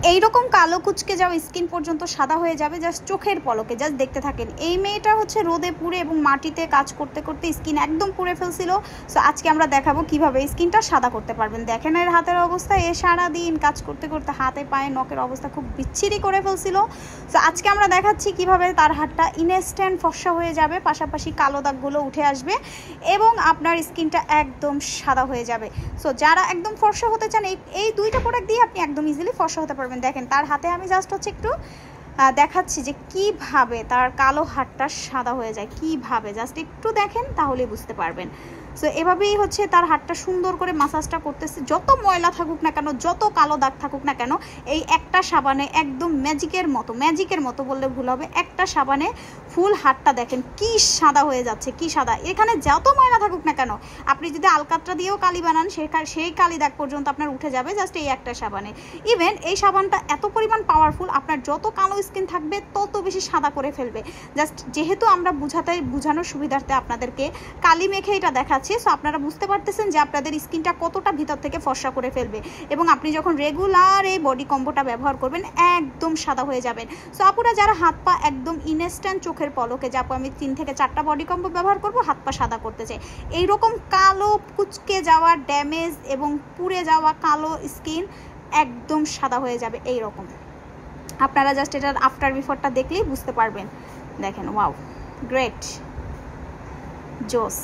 এইরকম কালো কুচকে যাওয়া স্কিন পর্যন্ত সাদা হয়ে যাবে জাস্ট চোখের পলকে। জাস্ট দেখতে থাকেন। এই মেয়েটা হচ্ছে রোদে পুড়ে এবং মাটিতে কাজ করতে করতে স্কিন একদম পুড়ে ফেলছিল। সো আজকে আমরা দেখাবো কিভাবে স্কিনটা সাদা করতে পারবেন। দেখেন এর হাতের অবস্থা, এ সারাদিন কাজ করতে করতে হাতে পায়ে নখের অবস্থা খুব বিচ্ছিরি করে ফেলছিল। সো আজকে আমরা দেখাচ্ছি কিভাবে তার হাতটা ইনস্ট্যান্ট ফর্সা হয়ে যাবে, পাশাপাশি কালো দাগগুলো উঠে আসবে এবং আপনার স্কিনটা একদম সাদা হয়ে যাবে। সো যারা একদম ফর্সা হতে চান এই দুইটা প্রোডাক্ট দিয়ে আপনি একদম ইজিলি ফর্সা হতে পারবেন। দেখেন তার হাতে আমি জাস্ট হচ্ছে একটু দেখাচ্ছি যে কিভাবে তার কালো হাতটা সাদা হয়ে যায়, কিভাবে জাস্ট একটু দেখেন তাহলেই বুঝতে পারবেন। সো এভাবেই হচ্ছে তার হাতটা সুন্দর করে মাসাজটা করতেছে। যত ময়লা থাকুক না কেন, যত কালো দাগ থাকুক না কেন, এই একটা সাবানে একদম ম্যাজিকের মতো বললে ভুল হবে, একটা সাবানে ফুল হাতটা দেখেন কি সাদা হয়ে যাচ্ছে, কি সাদা। এখানে যত ময়লা থাকুক না কেন, আপনি যদি আলকাতরা দিয়েও কালি বানান সেই কালি দাগ পর্যন্ত আপনার উঠে যাবে জাস্ট এই একটা সাবানে। ইভেন এই সাবানটা এত পরিমাণ পাওয়ারফুল, আপনার যত কালো স্কিন থাকবে তত বেশি সাদা করে ফেলবে। জাস্ট যেহেতু আমরা বোঝানোর সুবিধার্থে আপনাদেরকে কালি মেখে এটা দেখাচ্ছি, সো আপনারা বুঝতে পারতেছেন যে আপনাদের স্কিনটা কতটা ভিতর থেকে ফর্সা করে ফেলবে এবং আপনি যখন রেগুলার এই বডি কম্বোটা ব্যবহার করবেন একদম সাদা হয়ে যাবেন। সো আপুরা যারা হাত পা একদম ইনস্ট্যান্ট চোখের পলকে, যে আপু আমি 3 থেকে 4টা বডি কম্বো ব্যবহার করব হাত পা সাদা করতে চাই, এইরকম কালো কুচকে যাওয়া ড্যামেজ এবং পুড়ে যাওয়া কালো স্কিন একদম সাদা হয়ে যাবে এইরকম। আপনারা জাস্ট এটার আফটার বিফোরটা দেখলেই বুঝতে পারবেন। দেখেন, ওয়াও, গ্রেট, জোস।